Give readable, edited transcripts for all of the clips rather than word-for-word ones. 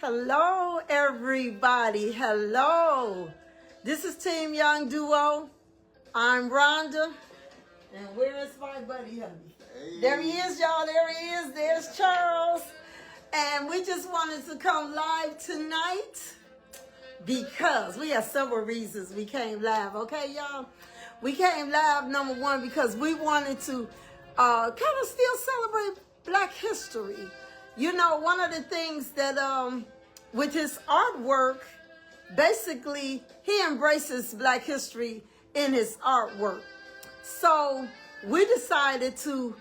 Hello, everybody. Hello. This is Team Young Duo. I'm Rhonda. And where is my buddy, honey? Hey. There he is, y'all. There he is. There's Charles. And we just wanted to come live tonight because we have several reasons we came live. Okay, y'all? We came live, number one, because we wanted to kind of still celebrate Black history. You know, one of the things that with his artwork, basically, he embraces Black history in his artwork. So we decided to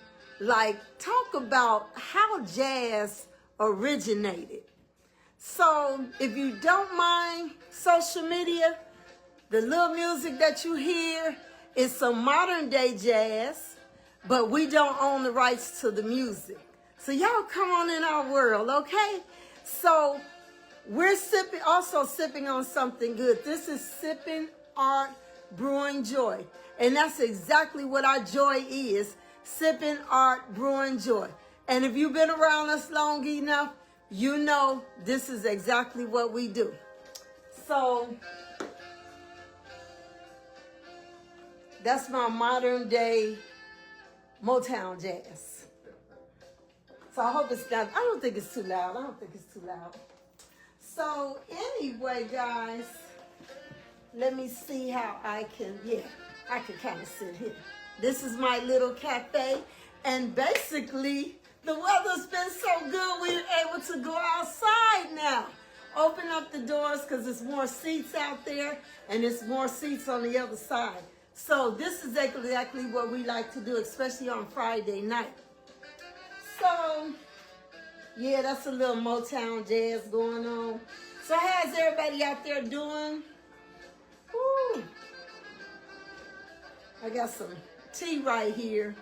talk about how jazz originated. So if you don't mind social media, the little music that you hear is some modern day jazz, but we don't own the rights to the music. So y'all come on in our world, okay? So we're also sipping on something good. This is Sipping Art Brewing Joy. And that's exactly what our joy is. Sipping Art Brewing Joy. And if you've been around us long enough, you know this is exactly what we do. So that's my modern day Motown jazz. So I hope it's not, I don't think it's too loud. So anyway, guys, let me see how I can kind of sit here. This is my little cafe. And basically, the weather's been so good, we're able to go outside now. Open up the doors because there's more seats out there and there's more seats on the other side. So this is exactly what we like to do, especially on Friday night. So, yeah, that's a little Motown jazz going on. So how's everybody out there doing? Woo. I got some tea right here.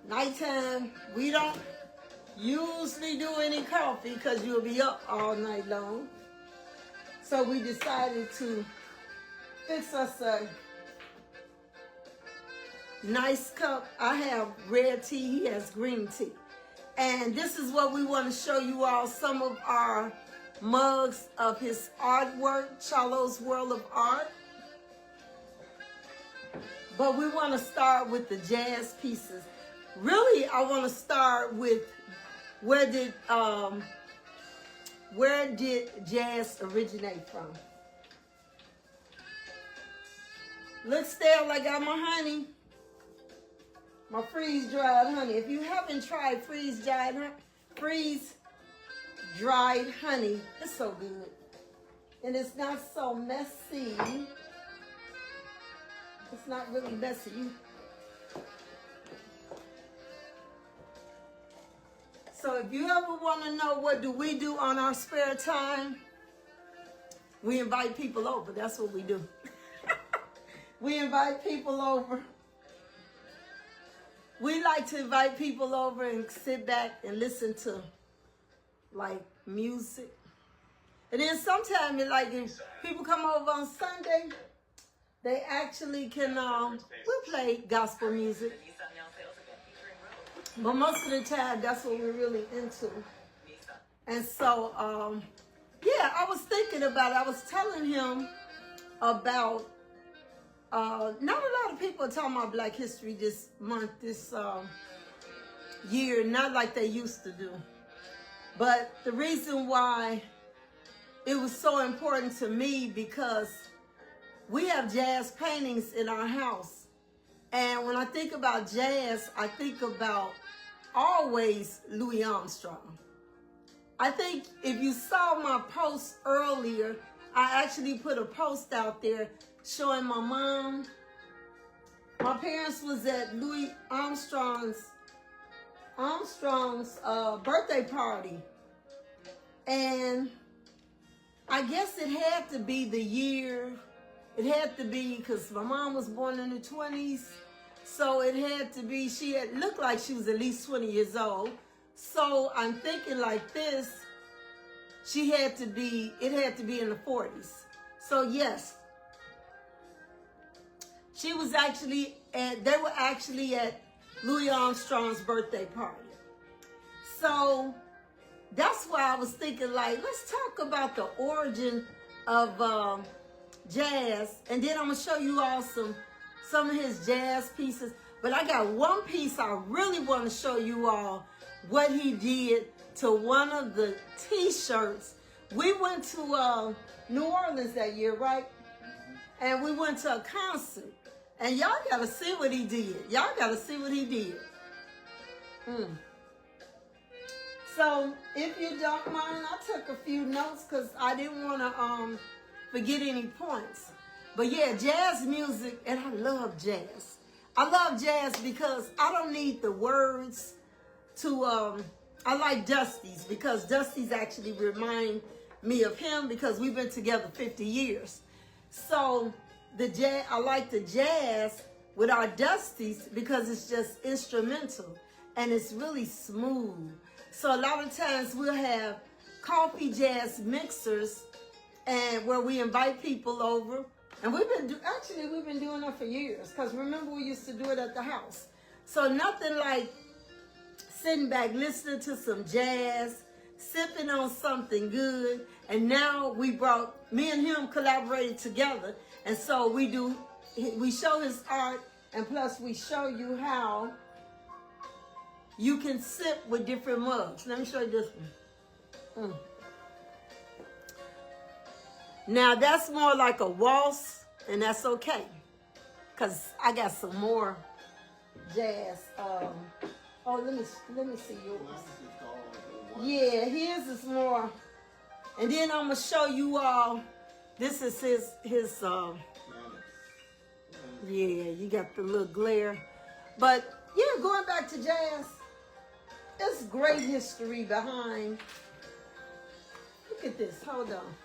Nighttime, we don't usually do any coffee because you'll be up all night long. So we decided to fix us a nice cup. I have red tea, he has green tea. And this is what we want to show you all, some of our mugs of his artwork, Chalo's World of Art. But we want to start with the jazz pieces. Really, I want to start with where did jazz originate from? Look, stale, I got my honey. My freeze-dried honey. If you haven't tried freeze-dried honey, it's so good. And it's not so messy. It's not really messy. So if you ever want to know what do we do on our spare time, we invite people over. That's what we do. We invite people over. We like to invite people over and sit back and listen to music. And then sometimes if people come over on Sunday, they actually can we play gospel music. But most of the time that's what we're really into. And so I was thinking about it. I was telling him about not a lot of people are talking about Black history this month, this year, not like they used to do. But the reason why it was so important to me because we have jazz paintings in our house. And when I think about jazz, I think about always Louis Armstrong. I think if you saw my post earlier, I actually put a post out there showing my mom. My parents was at Louis Armstrong's birthday party. And I guess it had to be the year. It had to be because my mom was born in the 20s. So it had to be, she had looked like she was at least 20 years old. So I'm thinking like this, it had to be in the 40s. So yes, they were actually at Louis Armstrong's birthday party. So that's why I was thinking, like, let's talk about the origin of jazz, and then I'm gonna show you all some of his jazz pieces. But I got one piece I really want to show you all what he did to one of the T-shirts. We went to New Orleans that year, right? And we went to a concert, and y'all gotta see what he did. Y'all gotta see what he did. So, if you don't mind, I took a few notes because I didn't want to forget any points. But yeah, jazz music, and I love jazz. I love jazz because I don't need the words to, I like Dusty's because Dusty's actually remind me of him because we've been together 50 years. So, the jazz, I like the jazz with our Dusty's because it's just instrumental and it's really smooth. So a lot of times we'll have coffee jazz mixers and where we invite people over. And we've been doing that for years because remember we used to do it at the house. So nothing like sitting back listening to some jazz, sipping on something good. And now me and him collaborated together. And so we show his art, and plus we show you how you can sip with different mugs. Let me show you this one. Now that's more like a waltz, and that's okay. Cause I got some more jazz. Oh, let me see yours. Yeah, his is more. And then I'm gonna show you all. This is his. Yeah, you got the little glare, but yeah, going back to jazz. There's great history behind. Look at this. Hold on.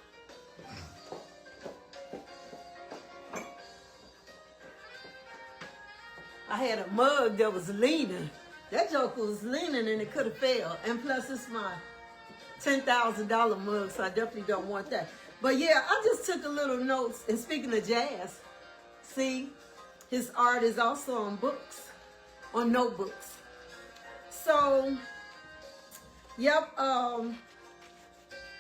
I had a mug that was leaning. That joker was leaning and it could have failed. And plus, it's my $10,000 mug, so I definitely don't want that. But yeah, I just took a little notes. And speaking of jazz, see, his art is also on books, on notebooks. So, yep,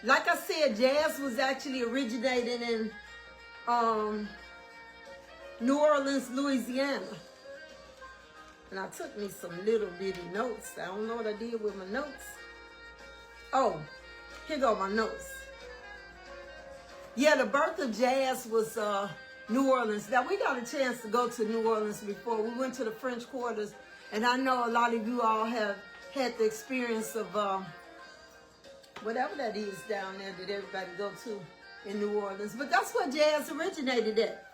like I said, jazz was actually originated in New Orleans, Louisiana. And I took me some little bitty notes. I don't know what I did with my notes. Oh, here go my notes. Yeah, the birth of jazz was New Orleans. Now, we got a chance to go to New Orleans before. We went to the French Quarters, and I know a lot of you all have had the experience of whatever that is down there that everybody go to in New Orleans. But that's where jazz originated at.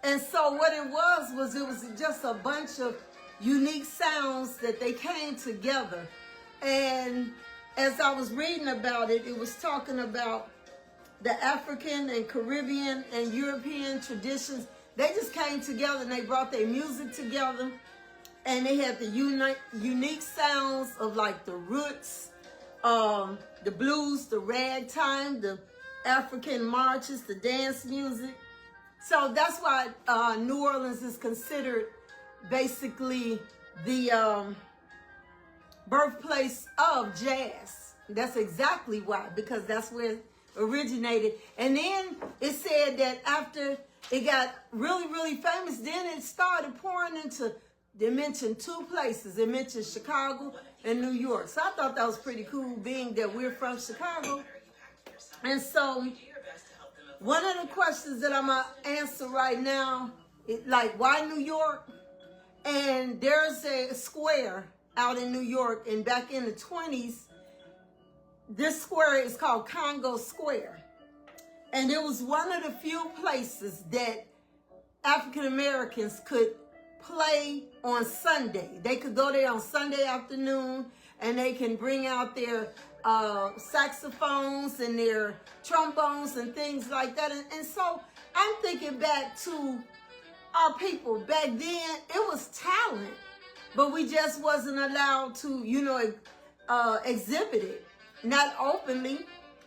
And so what it was just a bunch of unique sounds that they came together. And as I was reading about it, it was talking about the African and Caribbean and European traditions. They just came together and they brought their music together. And they had the unique sounds of like the roots, the blues, the ragtime, the African marches, the dance music. So that's why New Orleans is considered basically the birthplace of jazz. That's exactly why, because that's where it originated. And then it said that after it got really, really famous, then it started pouring into, they mentioned two places. They mentioned Chicago and New York. So I thought that was pretty cool, being that we're from Chicago. And so one of the questions that I'm going to answer right now, like, why New York? And there's a square out in New York, and back in the 20s, this square is called Congo Square. And it was one of the few places that African Americans could play on Sunday. They could go there on Sunday afternoon, and they can bring out their saxophones and their trombones and things like that. And so I'm thinking back to our people. Back then, it was talent, but we just wasn't allowed to, exhibit it, not openly.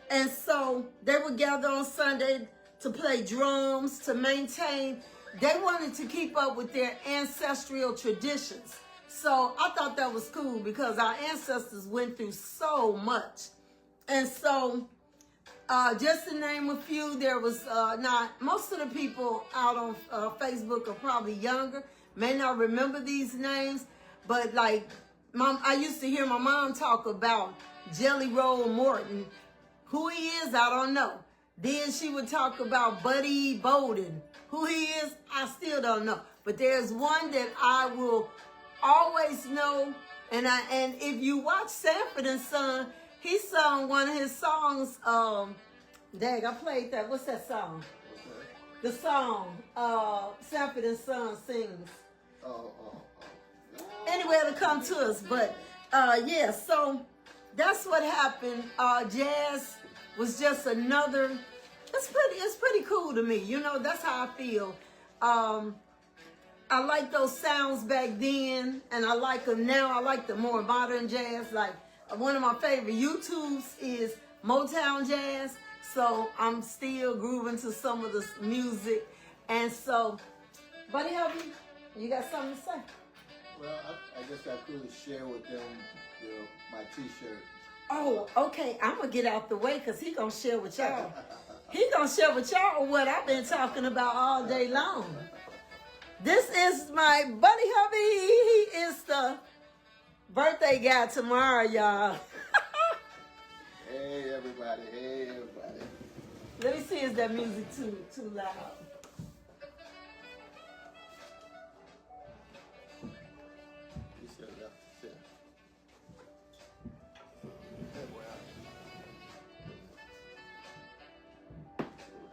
And so they would gather on Sunday to play drums, to maintain. They wanted to keep up with their ancestral traditions. So I thought that was cool because our ancestors went through so much. And so, just to name a few, there was not most of the people out on Facebook are probably younger, may not remember these names, but like I used to hear my mom talk about Jelly Roll Morton. Who he is, I don't know. Then she would talk about Buddy Bolden. Who he is, I still don't know. But there's one that I will always know. And if you watch Sanford and Son, he sung one of his songs. Dang, I played that. What's that song? Okay. The song Sanford and Son sings. Anyway, it'll come to us. But yeah, so that's what happened. Jazz was just another. It's pretty cool to me. You know, that's how I feel. I like those sounds back then, and I like them now. I like the more modern jazz. Like one of my favorite YouTubes is Motown Jazz. So I'm still grooving to some of the music. And so, Buddy Hubby, you got something to say? Well, I guess I could share with them my T-shirt. Oh, okay. I'm going to get out the way because he going to share with y'all. He going to share with y'all what I've been talking about all day long. This is my Buddy Hubby. He is the birthday guy tomorrow, y'all. Hey, everybody. Hey, everybody. Let me see, is that music too loud? You should have left the chair.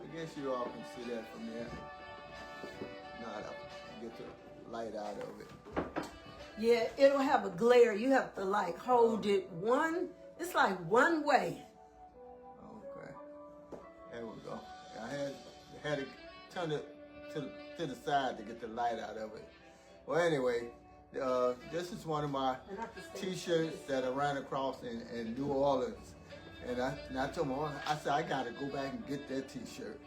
I guess you all can see that from there. Now I'll get the light out of it. Yeah, it'll have a glare. You have to like hold it it's like one way. Okay. There we go. I had to turn it to the side to get the light out of it. Well, anyway, this is one of my T-shirts that I ran across in New Orleans. And I told my mom, I said, I got to go back and get that T-shirt.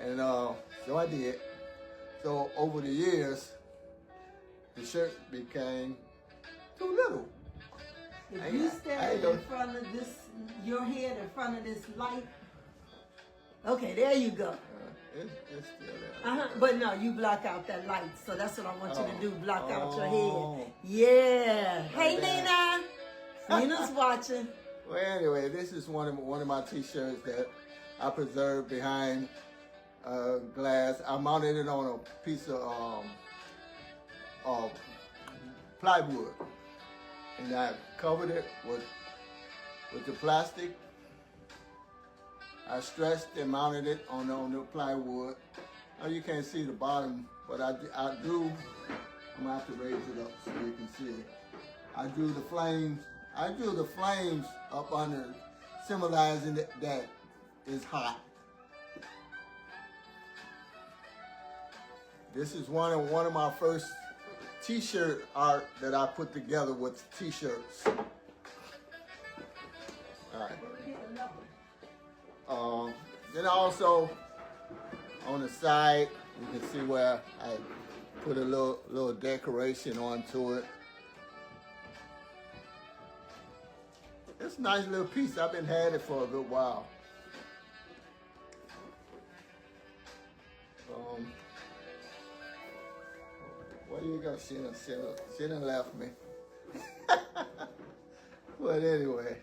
And so I did. So over the years, the shirt became too little. If you stand in front of your head in front of this light. Okay, there you go. It's still there. But no, you block out that light. So that's what I want you to do. Block out your head. Yeah. Hey, Nina. Nina's watching. Well, anyway, this is one of my T-shirts that I preserved behind glass. I mounted it on a piece of plywood, and I covered it with the plastic. I stretched and mounted it on the plywood. Now you can't see the bottom, but I do. I'm gonna have to raise it up so you can see it. I drew the flames. I drew the flames up under, symbolizing that it's hot. This is one of my first T-shirt art that I put together with T-shirts. All right. Then also on the side, you can see where I put a little decoration onto it. It's a nice little piece. I've been had it for a good while. Where you go? She done left me. But anyway,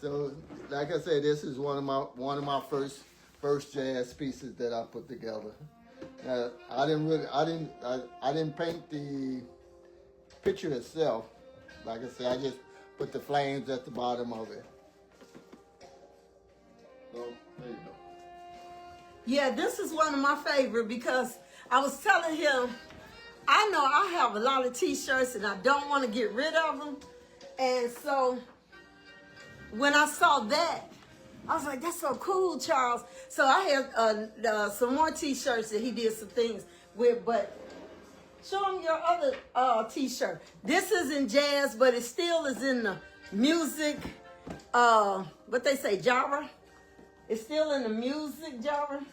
so like I said, this is one of my first jazz pieces that I put together. Now, I didn't paint the picture itself. Like I said, I just put the flames at the bottom of it. So there you go. Yeah, this is one of my favorite because I was telling him, I know I have a lot of T-shirts and I don't want to get rid of them. And so when I saw that, I was like, that's so cool, Charles. So I had some more T-shirts that he did some things with, but show him your other T-shirt. This is in jazz, but it still is in the music, what they say, genre. It's still in the music genre.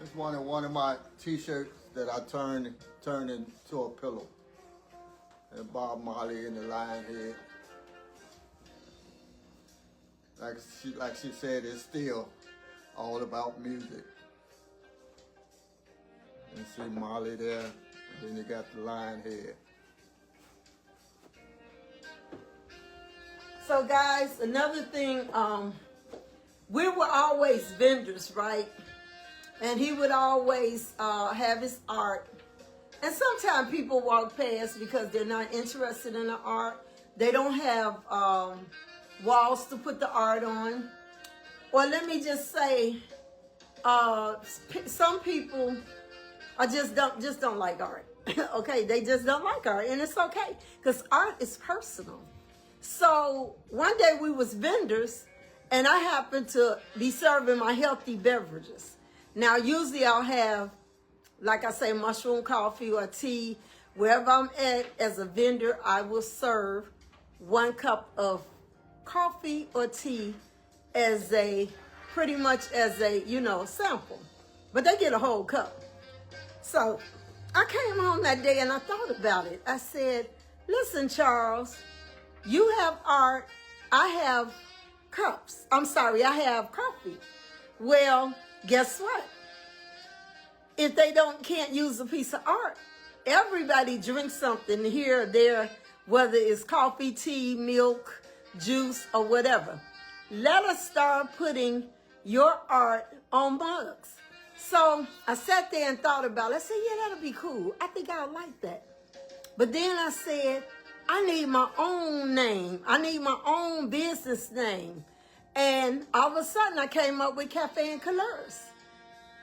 It's one of my T-shirts that I turned into a pillow. And Bob Marley in the lion head. like she said, it's still all about music. And see Molly there, and then you got the lion head. So guys, another thing, we were always vendors, right? And he would always have his art. And sometimes people walk past because they're not interested in the art. They don't have walls to put the art on. Or let me just say, some people just don't like art. Okay, they just don't like art, and it's okay because art is personal. So one day we was vendors, and I happened to be serving my healthy beverages. Now usually I'll have, like I say, mushroom coffee or tea. Wherever I'm at as a vendor, I will serve 1 cup of coffee or tea as pretty much as a, sample. But they get a whole cup. So I came home that day and I thought about it. I said, listen, Charles, you have art, I have cups. I'm sorry, I have coffee. Well, guess what? If they can't use a piece of art, everybody drinks something here or there, whether it's coffee, tea, milk, juice, or whatever. Let us start putting your art on mugs. So I sat there and thought about it. I said, yeah, that'll be cool. I think I'll like that. But then I said, I need my own name. I need my own business name. And all of a sudden I came up with Cafe and Couleurs.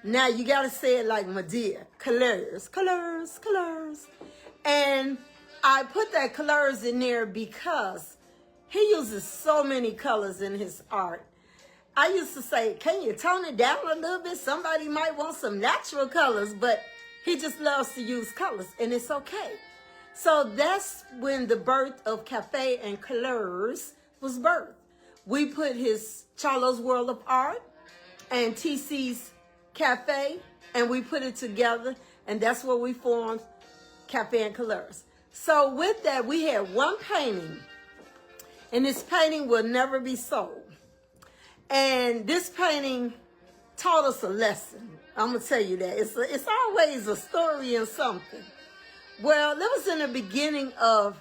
Now you got to say it like Medea. Couleurs, Couleurs, Couleurs. And I put that Couleurs in there because he uses so many colors in his art. I used to say, can you tone it down a little bit? Somebody might want some natural colors, but he just loves to use colors, and it's okay. So that's when the birth of Cafe and Couleurs was birthed. We put his Charlo's World of Art and TC's Cafe, and we put it together, and that's where we formed Cafe and Couleurs. So with that, we had one painting, and this painting will never be sold. And this painting taught us a lesson. I'm going to tell you that. It's always a story and something. Well, that was in the beginning of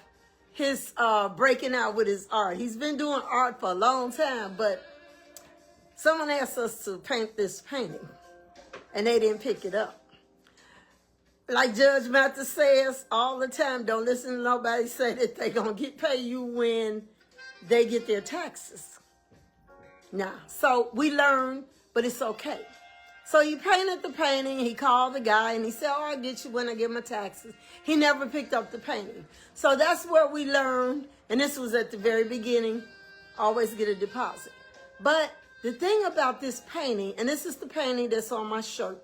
his breaking out with his art. He's been doing art for a long time, but someone asked us to paint this painting, and they didn't pick it up. Like Judge Mathis says all the time, don't listen to nobody say that they're going to pay you when they get their taxes. Now, so we learned, but it's okay. So he painted the painting, he called the guy, and he said, oh, I'll get you when I get my taxes. He never picked up the painting. So that's where we learned, and this was at the very beginning, always get a deposit. But the thing about this painting, and this is the painting that's on my shirt,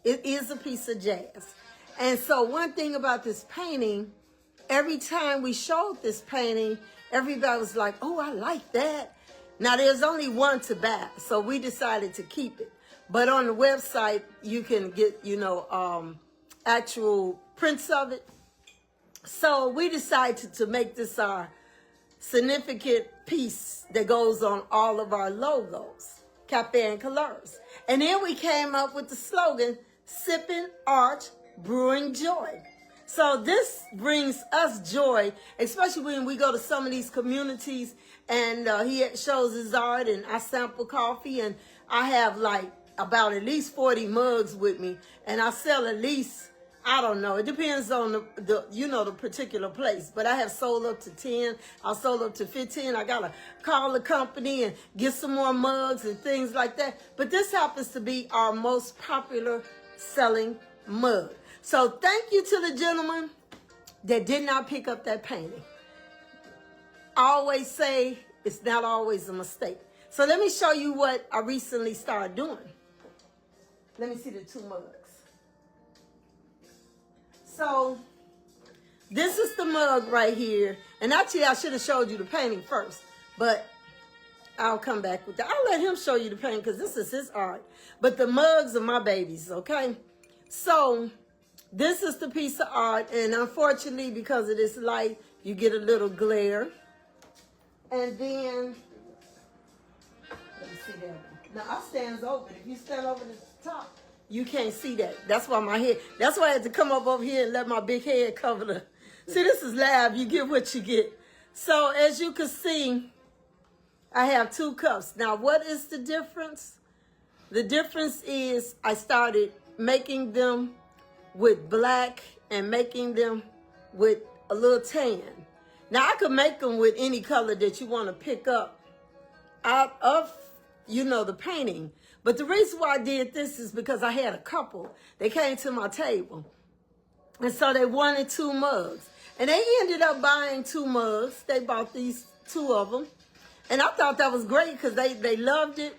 it is a piece of jazz. And so one thing about this painting, every time we showed this painting, everybody was like, oh, I like that. Now, there's only one to buy, so we decided to keep it. But on the website, you can get, actual prints of it. So we decided to make this our significant piece that goes on all of our logos, Cafe and Couleurs. And then we came up with the slogan, Sipping Art, Brewing Joy. So this brings us joy, especially when we go to some of these communities and he shows his art and I sample coffee, and I have like about at least 40 mugs with me, and I sell at least, I don't know, it depends on the particular place, but I have sold up to 10, I sold up to 15. I gotta call the company and get some more mugs and things like that. But this happens to be our most popular selling mug. So thank you to the gentleman that did not pick up that painting. I always say it's not always a mistake. So let me show you what I recently started doing. Let me see the 2 mugs. So this is the mug right here. And actually, I should have showed you the painting first, but I'll come back with that. I'll let him show you the painting because this is his art. But the mugs are my babies, okay? So this is the piece of art, and unfortunately, because of this light, you get a little glare. And then Let me see that one. Now, I stands over. If you stand over the top, you can't see that. That's why my head, that's why I had to come up over here and let my big head cover the. See, this is live. You get what you get. So, as you can see, I have 2 cups. Now, what is the difference? The difference is I started making them with black and making them with a little tan. Now, I could make them with any color that you want to pick up out of, the painting. But the reason why I did this is because I had a couple. They came to my table. And so they wanted 2 mugs. And they ended up buying 2 mugs. They bought these 2 of them. And I thought that was great because they loved it.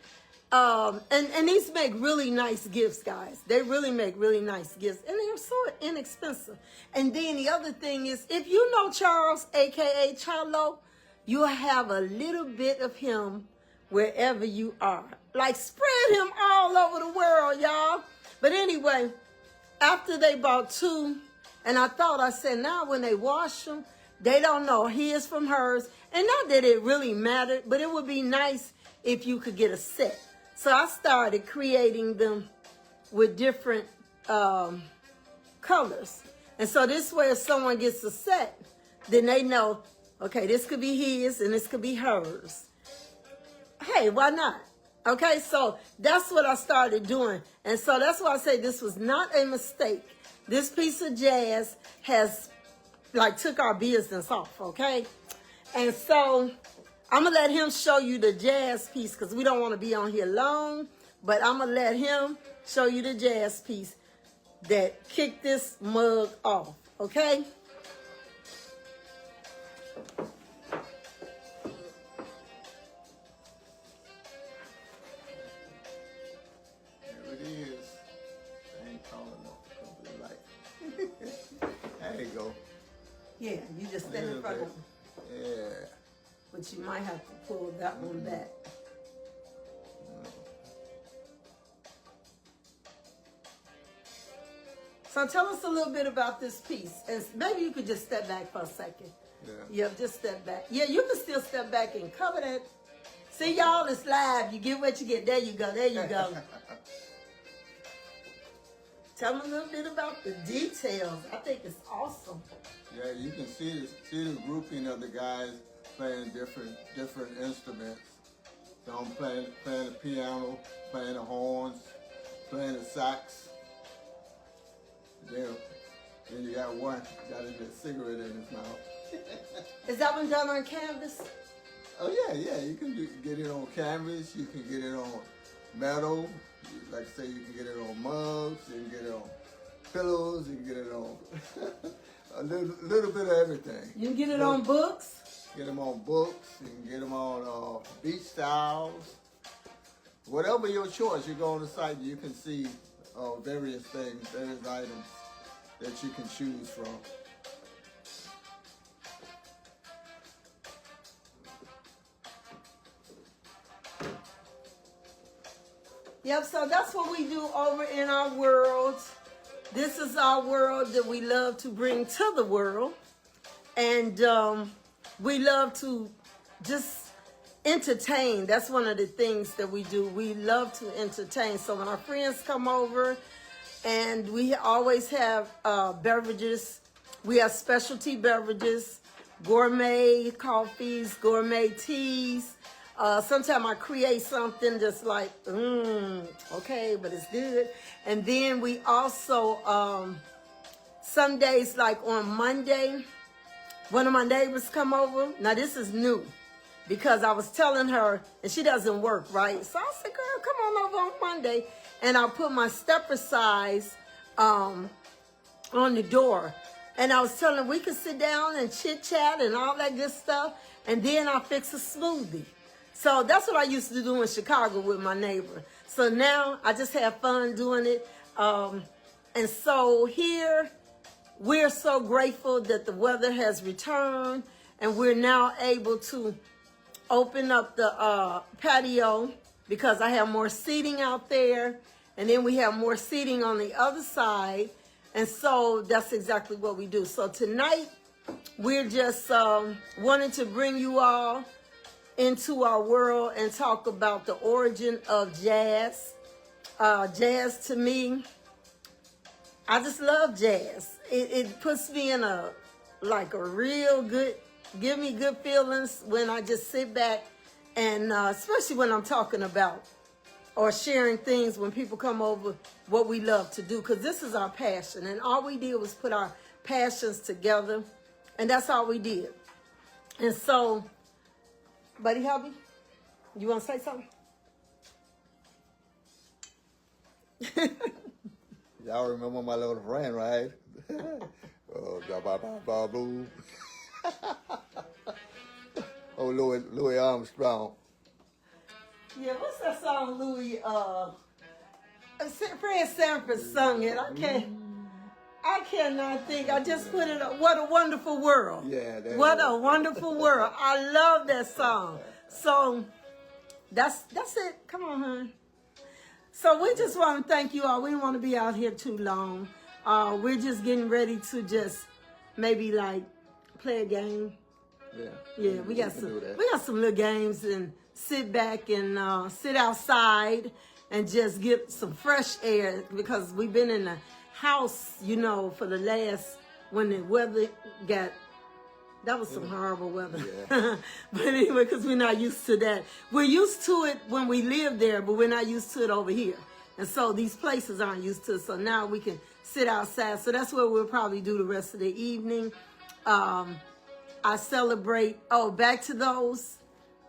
And these make really nice gifts, guys. They really make really nice gifts. And they're so inexpensive. And then the other thing is, if you know Charles, a.k.a. Charlo, you'll have a little bit of him wherever you are. Like, spread him all over the world, y'all. But anyway, after they bought 2, and I said, now when they wash them, they don't know his from hers. And not that it really mattered, but it would be nice if you could get a set. So I started creating them with different colors. And so this way, if someone gets a set, then they know, okay, this could be his and this could be hers. Hey, why not? Okay, so that's what I started doing. And so that's why I say this was not a mistake. This piece of jazz has, took our business off, okay? And so I'm going to let him show you the jazz piece because we don't want to be on here long. But I'm going to let him show you the jazz piece that kicked this mug off, okay? There you go. Yeah, you just stand in front of him. Yeah. But you might have to pull that one back. So tell us a little bit about this piece. And maybe you could just step back for a second. Yeah, just step back. Yeah, you can still step back and cover that. See, y'all, it's live. You get what you get. There you go. There you go. Tell them a little bit about the details. I think it's awesome. Yeah, you can see the grouping of the guys playing different instruments. So I'm playing the piano, playing the horns, playing the sax. Then you got one got a cigarette in his mouth. Is that one done on canvas? Oh yeah. You can get it on canvas. You can get it on metal. Like I say, you can get it on mugs, you can get it on pillows, you can get it on a little bit of everything. You can get it on books? Get them on books, you can get them on beach styles. Whatever your choice, you go on the site, you can see various things, various items that you can choose from. Yep, so that's what we do over in our world. This is our world that we love to bring to the world. And we love to just entertain. That's one of the things that we do. We love to entertain. So when our friends come over, and we always have beverages. We have specialty beverages, gourmet coffees, gourmet teas. Sometimes I create something just like, okay, but it's good. And then we also, some days, like on Monday, one of my neighbors come over. Now this is new because I was telling her, and she doesn't work, right? So I said, girl, come on over on Monday. And I put my stepper size on the door. And I was telling her we could sit down and chit chat and all that good stuff. And then I fix a smoothie. So that's what I used to do in Chicago with my neighbor. So now I just have fun doing it. And so here, we're so grateful that the weather has returned and we're now able to open up the patio because I have more seating out there. And then we have more seating on the other side. And so that's exactly what we do. So tonight, we're just wanting to bring you all into our world and talk about the origin of jazz. Jazz to me, I just love jazz. It puts me in a real good, give me good feelings when I just sit back and especially when I'm talking about or sharing things when people come over, what we love to do, because this is our passion. And all we did was put our passions together, and that's all we did. And so, Buddy Hubby, you want to say something? Y'all remember my little friend, right? Boo. Oh, Louis Armstrong. Yeah, what's that song, Louis? Fred Sanford sung it. I cannot think. I just put it up. What a Wonderful World. Yeah. What a Wonderful World. I love that song. So that's it. Come on, hon. So we just want to thank you all. We don't want to be out here too long. We're just getting ready to just maybe play a game. Yeah, we got some little games and sit back and sit outside and just get some fresh air, because we've been in the house, for the last, when the weather got, that was some horrible weather. Yeah. But anyway, because we're not used to that. We're used to it when we live there, but we're not used to it over here. And so these places aren't used to it. So now we can sit outside. So that's what we'll probably do the rest of the evening. I celebrate, back to those.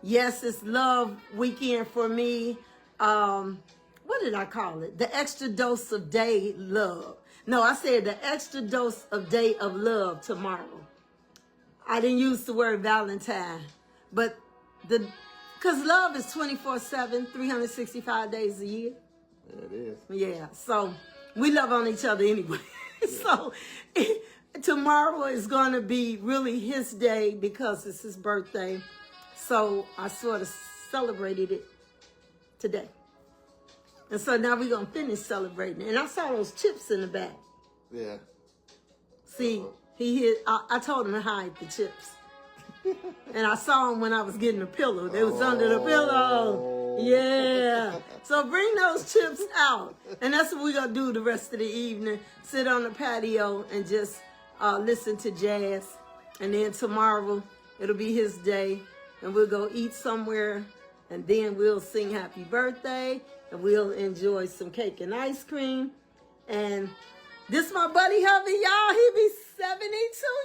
Yes, it's Love Weekend for me. What did I call it? The extra dose of day love. No, I said the extra dose of day of love tomorrow. I didn't use the word Valentine, but because love is 24/7, 365 days a year. Yeah, it is. Yeah, so we love on each other anyway. Yeah. So tomorrow is going to be really his day because it's his birthday. So I sort of celebrated it today. And so now we're going to finish celebrating. And I saw those chips in the back. Yeah. See, I told him to hide the chips. And I saw them when I was getting the pillow. They was under the pillow. Yeah. So bring those chips out. And that's what we're going to do the rest of the evening. Sit on the patio and just listen to jazz. And then tomorrow, it'll be his day. And we'll go eat somewhere. And then we'll sing happy birthday. And we'll enjoy some cake and ice cream. And this my buddy hubby, y'all. He be 72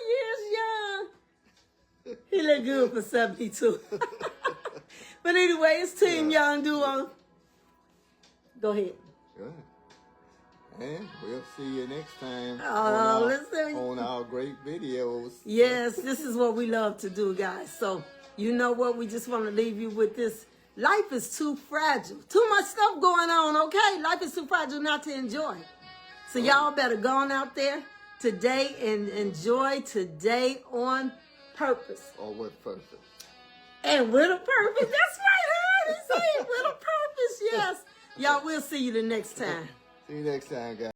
years young. He look good for 72. But anyway, it's Team Young Duo. Go ahead. Good. And we'll see you next time on our great videos. Yes, this is what we love to do, guys. So, you know what? We just want to leave you with this. Life is too fragile. Too much stuff going on, okay? Life is too fragile not to enjoy. So y'all better go on out there today and enjoy today on purpose. Or with purpose. And with a purpose. That's right, I heard it say it. With a purpose, yes. Y'all, we'll see you the next time. See you next time, guys.